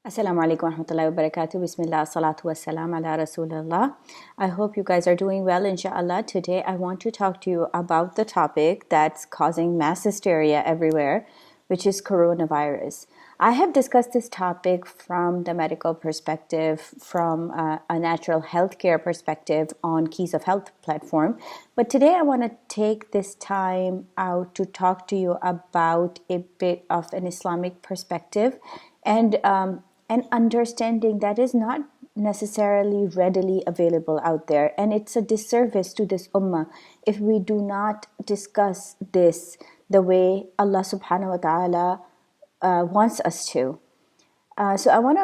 Assalamu alaikum warahmatullahi wabarakatuh. Bismillah, salatu wassalam ala rasulullah. I hope you guys are doing well, inshallah. Today I want to talk to you about the topic that's causing mass hysteria everywhere, which is coronavirus. I have discussed this topic from the medical perspective, from a natural healthcare perspective on Keys of Health platform. But today I want to take this time out to talk to you about a bit of an Islamic perspective and an understanding that is not necessarily readily available out there. And it's a disservice to this ummah if we do not discuss this the way Allah subhanahu wa ta'ala wants us to. So I want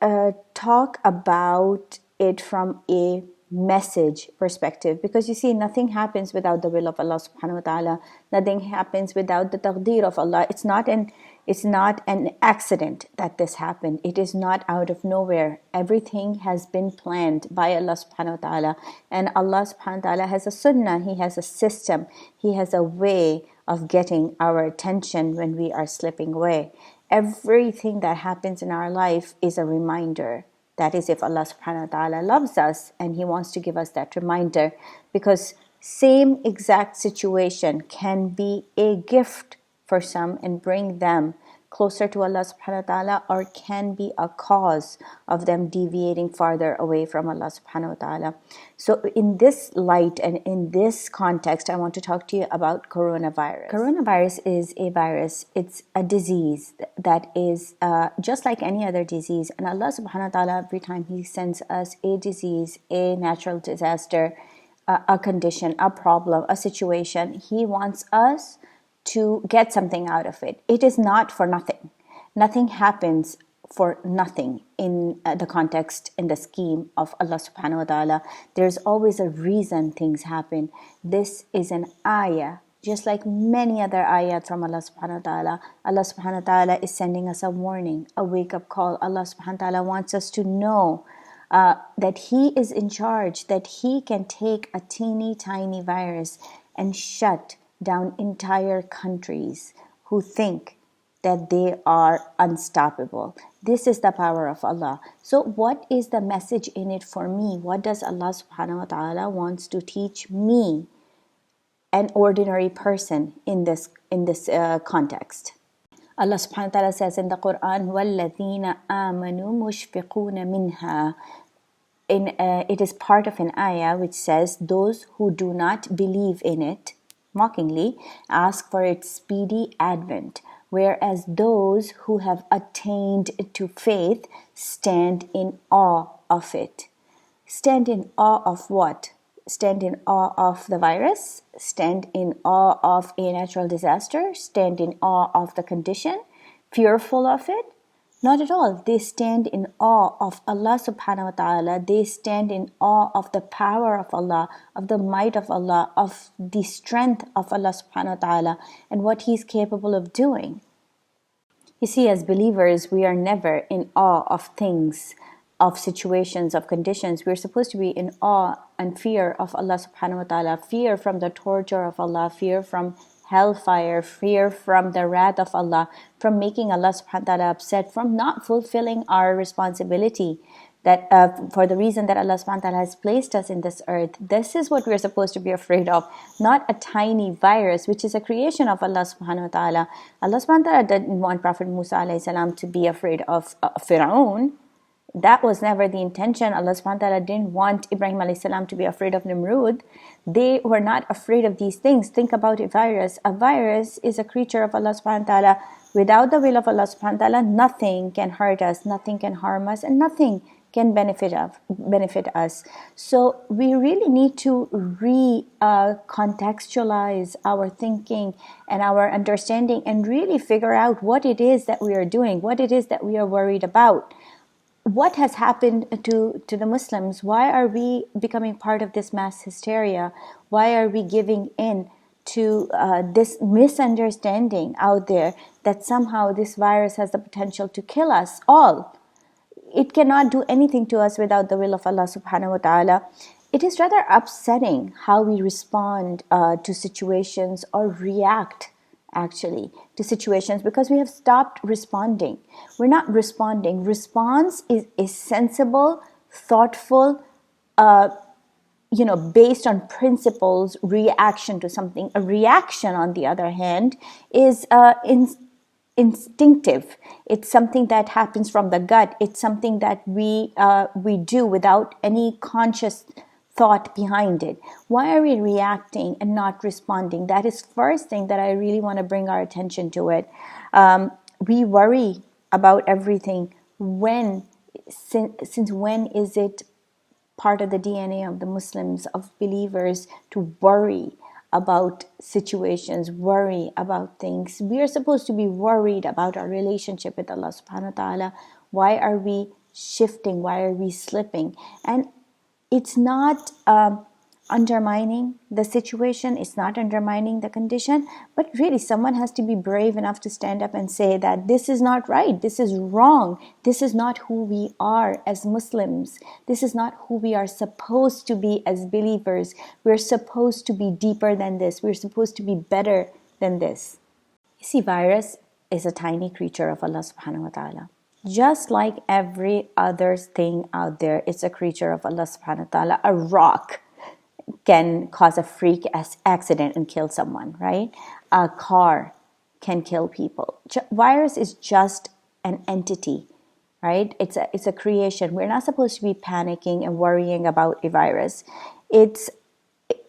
to talk about it from a message perspective, because you see, nothing happens without the will of Allah subhanahu wa ta'ala. Nothing happens without the taqdeer of Allah. It's not an accident that this happened. It is not out of nowhere. Everything has been planned by Allah subhanahu wa ta'ala. And Allah subhanahu wa ta'ala has a sunnah. He has a system. He has a way of getting our attention when we are slipping away. Everything that happens in our life is a reminder. That is, if Allah subhanahu wa ta'ala loves us and He wants to give us that reminder, because same exact situation can be a gift for some and bring them closer to Allah subhanahu wa ta'ala, or can be a cause of them deviating farther away from Allah subhanahu wa ta'ala. So in this light and in this context, I want to talk to you about coronavirus. Coronavirus is a virus. It's a disease that is just like any other disease. And Allah subhanahu wa ta'ala, every time He sends us a disease, a natural disaster, a condition, a problem, a situation, He wants us to get something out of it. It is not for nothing. Nothing happens for nothing in the context, in the scheme of Allah subhanahu wa ta'ala. There's always a reason things happen. This is an ayah, just like many other ayat from Allah subhanahu wa ta'ala. Allah subhanahu wa ta'ala is sending us a warning, a wake-up call. Allah subhanahu wa ta'ala wants us to know that He is in charge, that He can take a teeny tiny virus and shut down entire countries who think that they are unstoppable. This is the power of Allah. So what is the message in it for me? What does Allah subhanahu wa ta'ala wants to teach me, an ordinary person, in this context? Allah subhanahu wa ta'ala says in the Quran, وَالَّذِينَ آمَنُوا مُشْفِقُونَ مِنْهَا. It is part of an ayah which says, those who do not believe in it, mockingly, ask for its speedy advent, whereas those who have attained to faith stand in awe of it. Stand in awe of what? Stand in awe of the virus? Stand in awe of a natural disaster? Stand in awe of the condition? Fearful of it? Not at all. They stand in awe of Allah subhanahu wa ta'ala. They stand in awe of the power of Allah, of the might of Allah, of the strength of Allah subhanahu wa ta'ala, and what He's capable of doing. You see, as believers, we are never in awe of things, of situations, of conditions. We're supposed to be in awe and fear of Allah subhanahu wa ta'ala, fear from the torture of Allah, fear from hellfire, fear from the wrath of Allah, from making Allah subhanahu wa ta'ala upset, from not fulfilling our responsibility, that for the reason that Allah subhanahu wa ta'ala has placed us in this earth. This is what we're supposed to be afraid of, not a tiny virus, which is a creation of Allah subhanahu wa ta'ala. Allah subhanahu wa ta'ala didn't want Prophet Musa alayhi salam to be afraid of Fir'aun. That was never the intention. Allah subhanahu wa ta'ala didn't want Ibrahim alayhi salam to be afraid of Nimrud. They were not afraid of these things. Think about a virus. A virus is a creature of Allah subhanahu wa ta'ala. Without the will of Allah subhanahu wa ta'ala, nothing can hurt us, nothing can harm us, and nothing can benefit us. So we really need to contextualize our thinking and our understanding, and really figure out what it is that we are doing, what it is that we are worried about. What has happened to the Muslims? Why are we becoming part of this mass hysteria? Why are we giving in to this misunderstanding out there that somehow this virus has the potential to kill us all? It cannot do anything to us without the will of Allah subhanahu wa ta'ala. It is rather upsetting how we respond to situations or react actually to situations because we have stopped responding. We're not responding. Response is a sensible, thoughtful, based on principles, reaction to something. A reaction, on the other hand, is instinctive. It's something that happens from the gut. It's something that we do without any conscious thought behind it. Why are we reacting and not responding? That is first thing that I really want to bring our attention to it. We worry about everything. Since when is it part of the DNA of the Muslims, of believers, to worry about situations, worry about things? We are supposed to be worried about our relationship with Allah subhanahu wa ta'ala. Why are we shifting? Why are we slipping? And it's not undermining the situation, it's not undermining the condition, but really someone has to be brave enough to stand up and say that this is not right, this is wrong, this is not who we are as Muslims, this is not who we are supposed to be as believers. We're supposed to be deeper than this, we're supposed to be better than this. You see, virus is a tiny creature of Allah subhanahu wa ta'ala. Just like every other thing out there, it's a creature of Allah subhanahu wa ta'ala. A rock can cause a freak accident and kill someone, right? A car can kill people. Virus is just an entity, right? It's a creation. We're not supposed to be panicking and worrying about a virus. It's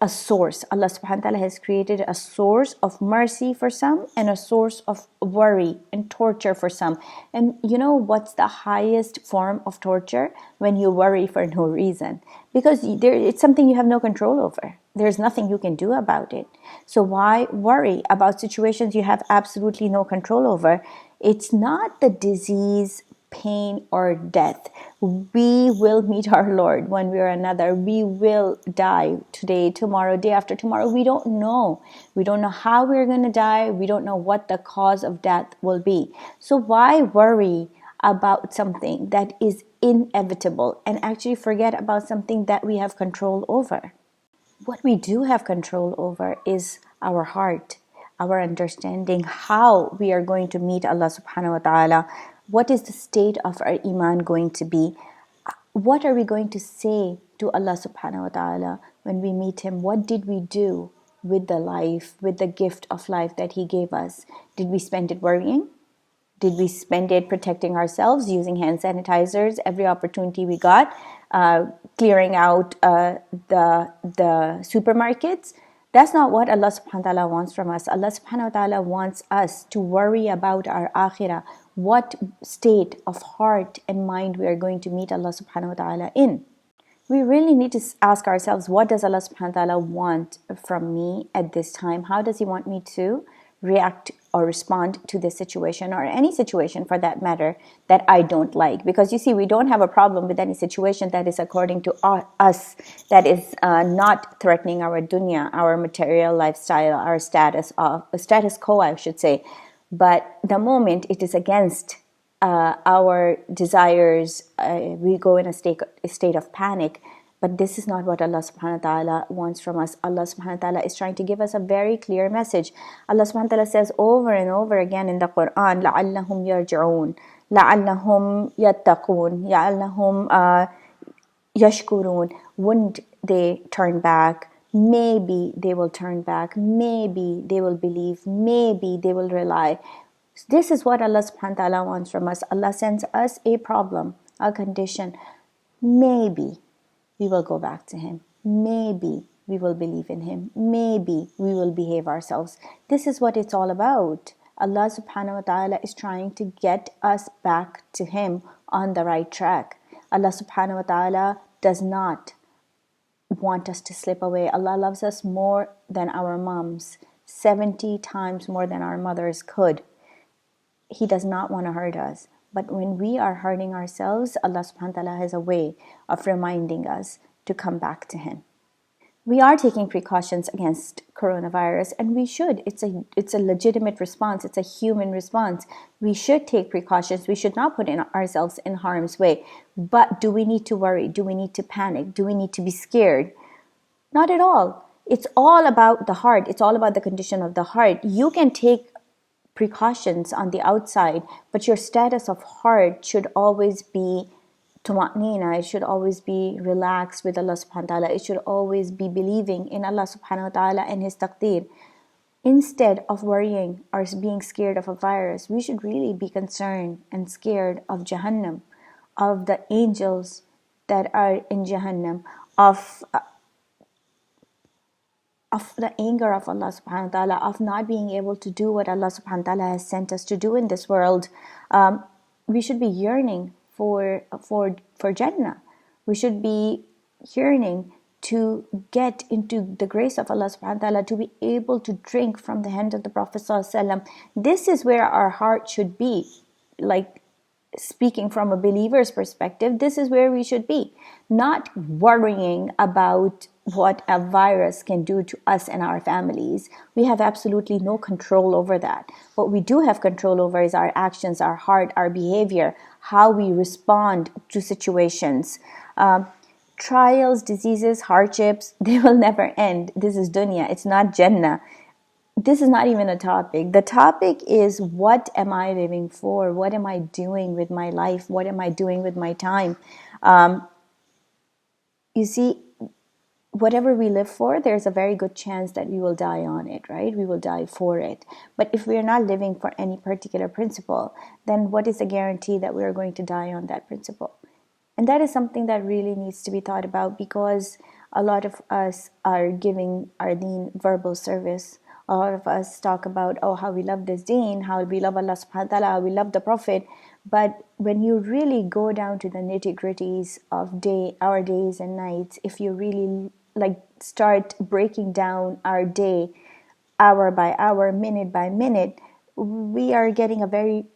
a source. Allah subhanahu wa ta'ala has created a source of mercy for some and a source of worry and torture for some. And you know what's the highest form of torture? When you worry for no reason. Because it's something you have no control over. There's nothing you can do about it. So why worry about situations you have absolutely no control over? It's not the disease, pain, or death. We will meet our Lord one way or another. We will die today, tomorrow, day after tomorrow. We don't know. We don't know how we're going to die. We don't know what the cause of death will be. So why worry about something that is inevitable and actually forget about something that we have control over? What we do have control over is our heart, our understanding, how we are going to meet Allah subhanahu wa ta'ala. What is the state of our iman going to be? What are we going to say to Allah subhanahu wa ta'ala when we meet Him? What did we do with the life, with the gift of life that He gave us? Did we spend it worrying? Did we spend it protecting ourselves, using hand sanitizers every opportunity we got, clearing out the supermarkets? That's not what Allah subhanahu wa ta'ala wants from us. Allah subhanahu wa ta'ala wants us to worry about our akhirah, what state of heart and mind we are going to meet Allah subhanahu wa ta'ala in. We really need to ask ourselves, what does Allah subhanahu wa ta'ala want from me at this time? How does He want me to react or respond to this situation, or any situation for that matter that I don't like? Because you see, we don't have a problem with any situation that is according to us, that is not threatening our dunya, our material lifestyle, our status quo, I should say. But the moment it is against our desires, we go in a state of panic. But this is not what Allah subhanahu wa ta'ala wants from us. Allah subhanahu wa ta'ala is trying to give us a very clear message. Allah subhanahu wa ta'ala says over and over again in the Quran, لَعَلَّهُمْ يَرْجِعُونَ لَعَلَّهُمْ يَتَّقُونَ لَعَلَّهُمْ يَشْكُرُونَ. Wouldn't they turn back? Maybe they will turn back. Maybe they will believe. Maybe they will rely. This is what Allah subhanahu wa ta'ala wants from us. Allah sends us a problem, a condition. Maybe we will go back to Him. Maybe we will believe in Him. Maybe we will behave ourselves. This is what it's all about. Allah subhanahu wa ta'ala is trying to get us back to Him on the right track. Allah subhanahu wa ta'ala does not want us to slip away. Allah loves us more than our moms, 70 times more than our mothers could. He does not want to hurt us. But when we are hurting ourselves, Allah subhanahu wa ta'ala has a way of reminding us to come back to Him. We are taking precautions against coronavirus, and we should. It's a legitimate response. It's a human response. We should take precautions. We should not put ourselves in harm's way. But do we need to worry? Do we need to panic? Do we need to be scared? Not at all. It's all about the heart. It's all about the condition of the heart. You can take precautions on the outside, but your status of heart should always be tuma'nina. It should always be relaxed with Allah subhanahu wa ta'ala. It should always be believing in Allah subhanahu wa ta'ala and His taqdeer. Instead of worrying or being scared of a virus, we should really be concerned and scared of Jahannam, of the angels that are in Jahannam, of the anger of Allah subhanahu wa ta'ala, of not being able to do what Allah subhanahu wa ta'ala has sent us to do in this world. We should be yearning for Jannah. We should be yearning to get into the grace of Allah subhanahu wa ta'ala, to be able to drink from the hand of the Prophet sallallahu alaihi wasallam. This is where our heart should be. Like, speaking from a believer's perspective, this is where we should be. Not worrying about what a virus can do to us and our families. We have absolutely no control over that. What we do have control over is our actions, our heart, our behavior, how we respond to situations. Trials, diseases, hardships, they will never end. This is dunya, it's not Jannah. This is not even a topic. The topic is, what am I living for? What am I doing with my life? What am I doing with my time? You see, whatever we live for, there's a very good chance that we will die on it, right? We will die for it. But if we are not living for any particular principle, then what is the guarantee that we are going to die on that principle? And that is something that really needs to be thought about, because a lot of us are giving our deen verbal service. A lot of us talk about, oh, how we love this deen, how we love Allah subhanahu wa ta'ala, how we love the Prophet. But when you really go down to the nitty-gritties of our days and nights, if you really start breaking down our day hour by hour, minute by minute, we are getting a very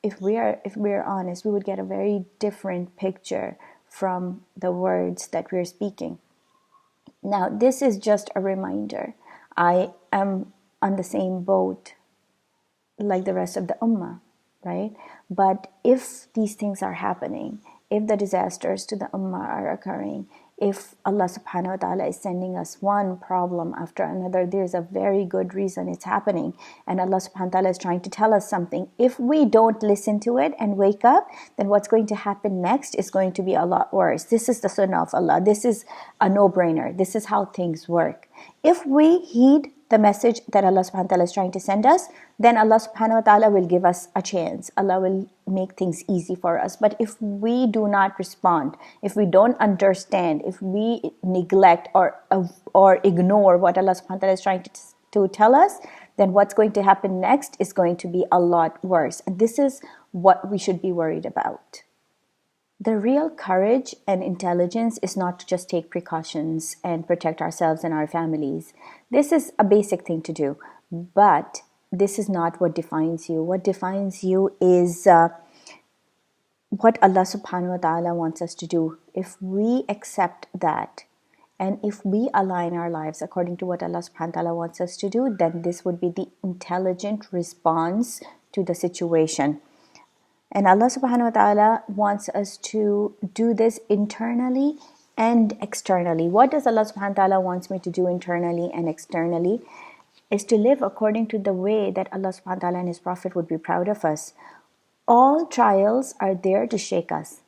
if we are honest, we would get a very different picture from the words that we're speaking. Now, this is just a reminder. I am on the same boat like the rest of the ummah, right? But if these things are happening, if the disasters to the ummah are occurring, if Allah subhanahu wa ta'ala is sending us one problem after another, there's a very good reason it's happening. And Allah subhanahu wa ta'ala is trying to tell us something. If we don't listen to it and wake up, then what's going to happen next is going to be a lot worse. This is the sunnah of Allah. This is a no-brainer. This is how things work. If we heed the message that Allah subhanahu wa ta'ala is trying to send us, then Allah subhanahu wa ta'ala will give us a chance. Allah will make things easy for us. But if we do not respond, if we don't understand, if we neglect or ignore what Allah subhanahu wa ta'ala is trying to tell us, then what's going to happen next is going to be a lot worse. And this is what we should be worried about. The real courage and intelligence is not to just take precautions and protect ourselves and our families. This is a basic thing to do, but this is not what defines you. What defines you is what Allah subhanahu wa ta'ala wants us to do. If we accept that, and if we align our lives according to what Allah subhanahu wa ta'ala wants us to do, then this would be the intelligent response to the situation. And Allah subhanahu wa ta'ala wants us to do this internally and externally. What does Allah subhanahu wa ta'ala wants me to do internally and externally? Is to live according to the way that Allah subhanahu wa ta'ala and His Prophet would be proud of us. All trials are there to shake us.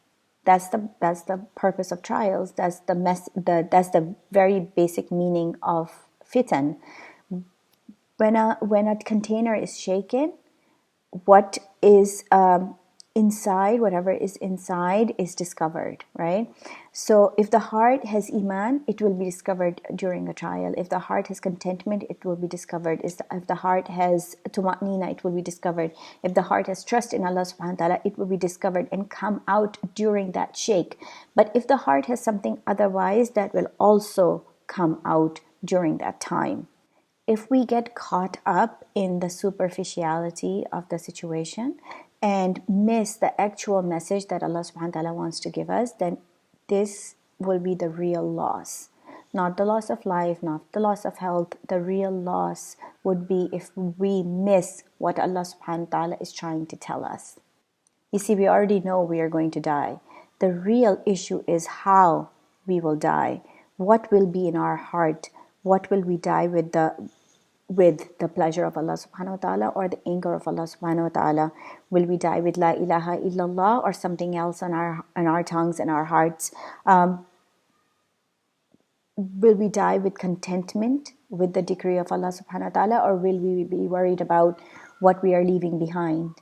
That's the purpose of trials. That's the very basic meaning of fitan. When a container is shaken, what is inside, whatever is inside, is discovered, right? So if the heart has iman, it will be discovered during a trial. If the heart has contentment, it will be discovered. If the heart has tuma'nina, it will be discovered. If the heart has trust in Allah subhanahu wa ta'ala, it will be discovered and come out during that shake. But if the heart has something otherwise, that will also come out during that time. If we get caught up in the superficiality of the situation and miss the actual message that Allah subhanahu wa ta'ala wants to give us, then this will be the real loss. Not the loss of life, not the loss of health. The real loss would be if we miss what Allah subhanahu wa ta'ala is trying to tell us. You see, we already know we are going to die. The real issue is how we will die. What will be in our heart? What will we die with the pleasure of Allah subhanahu wa ta'ala or the anger of Allah subhanahu wa ta'ala? Will we die with La ilaha illallah or something else on our tongues and our hearts? Will we die with contentment with the decree of Allah subhanahu wa ta'ala, or will we be worried about what we are leaving behind?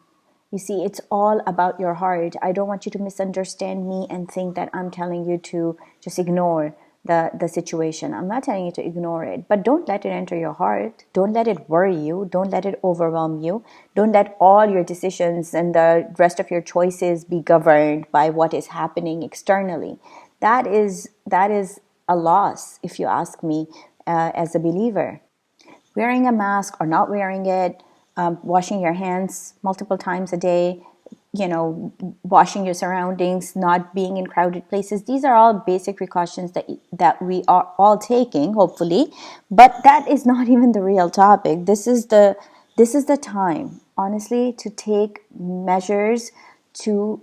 You see, it's all about your heart. I don't want you to misunderstand me and think that I'm telling you to just ignore the situation. I'm not telling you to ignore it, but don't let it enter your heart. Don't let it worry you. Don't let it overwhelm you. Don't let all your decisions and the rest of your choices be governed by what is happening externally. That is a loss, if you ask me, as a believer. Wearing a mask or not wearing it, washing your hands multiple times a day, washing your surroundings, not being in crowded places. These are all basic precautions that we are all taking, hopefully, but that is not even the real topic. This is the time, honestly, to take measures to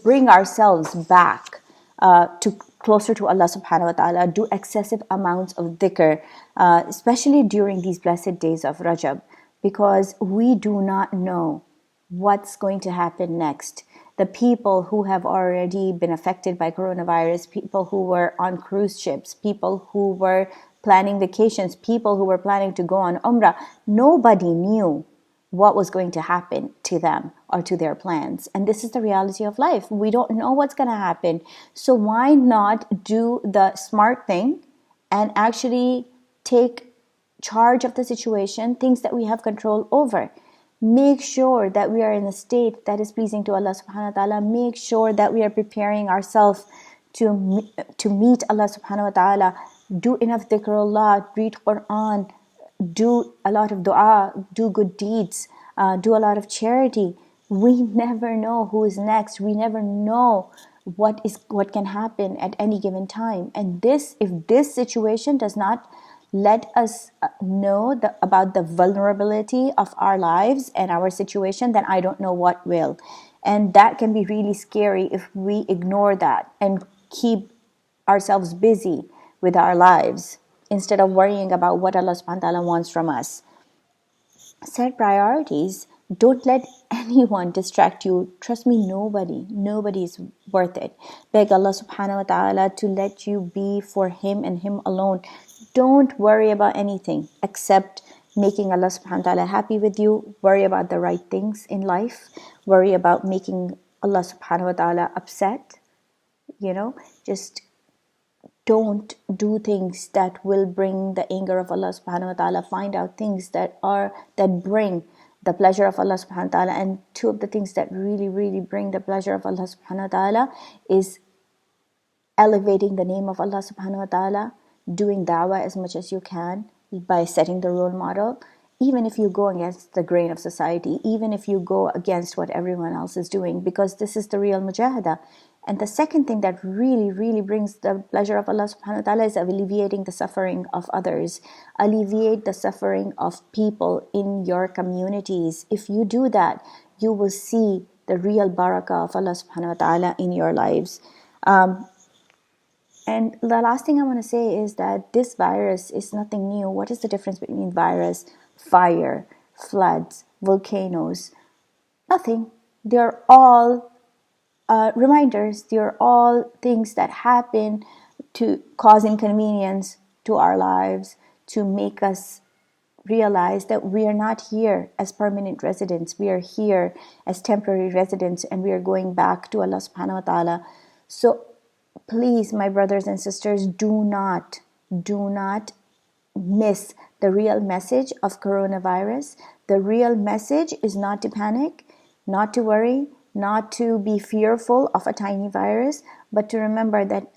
bring ourselves back to closer to Allah subhanahu wa ta'ala, do excessive amounts of dhikr, especially during these blessed days of Rajab, because we do not know what's going to happen next. The people who have already been affected by coronavirus, people who were on cruise ships, people who were planning vacations, people who were planning to go on Umrah, nobody knew what was going to happen to them or to their plans. And this is the reality of life. We don't know what's going to happen. So why not do the smart thing and actually take charge of the situation, things that we have control over? Make sure that we are in a state that is pleasing to Allah subhanahu wa ta'ala. Make sure that we are preparing ourselves to meet Allah subhanahu wa ta'ala. Do enough dhikrullah, read Quran, do a lot of dua, do good deeds, do a lot of charity. We never know who is next. We never know what can happen at any given time. And if this situation does not let us know about the vulnerability of our lives and our situation, then I don't know what will. And that can be really scary if we ignore that and keep ourselves busy with our lives instead of worrying about what Allah subhanahu wa ta'ala wants from us. Set priorities. Don't let anyone distract you. Trust me, nobody is worth it. Beg Allah subhanahu wa ta'ala to let you be for Him and Him alone. Don't worry about anything except making Allah subhanahu wa ta'ala happy with you. Worry about the right things in life. Worry about making Allah subhanahu wa ta'ala upset. Just don't do things that will bring the anger of Allah subhanahu wa ta'ala. Find out things that bring the pleasure of Allah subhanahu wa ta'ala. And two of the things that really, really bring the pleasure of Allah subhanahu wa ta'ala is elevating the name of Allah subhanahu wa ta'ala, doing da'wah as much as you can by setting the role model, even if you go against the grain of society, even if you go against what everyone else is doing, because this is the real mujahada. And the second thing that really, really brings the pleasure of Allah subhanahu wa ta'ala is alleviating the suffering of others. Alleviate the suffering of people in your communities. If you do that, you will see the real barakah of Allah subhanahu wa ta'ala in your lives. And the last thing I want to say is that this virus is nothing new. What is the difference between virus, fire, floods, volcanoes? Nothing. They're all reminders. They're all things that happen to cause inconvenience to our lives, to make us realize that we are not here as permanent residents. We are here as temporary residents, and we are going back to Allah subhanahu wa ta'ala. So please, my brothers and sisters, do not miss the real message of coronavirus. The real message is not to panic, not to worry, not to be fearful of a tiny virus, but to remember that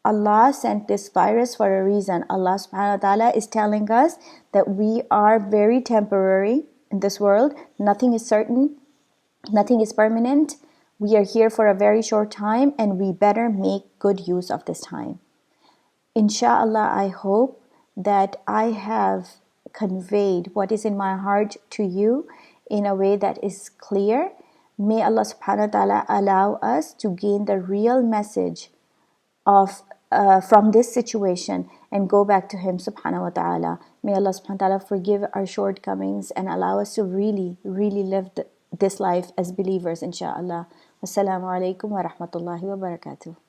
Allah sent this virus for a reason. Allah subhanahu wa ta'ala is telling us that we are very temporary in this world. Nothing is certain, nothing is permanent. We are here for a very short time, and we better make good use of this time. Inshallah, I hope that I have conveyed what is in my heart to you in a way that is clear. May Allah subhanahu wa ta'ala allow us to gain the real message of from this situation and go back to Him subhanahu wa ta'ala. May Allah subhanahu wa ta'ala forgive our shortcomings and allow us to really, really live this life as believers, inshaAllah. Wassalamu alaikum wa rahmatullahi wa barakatuh.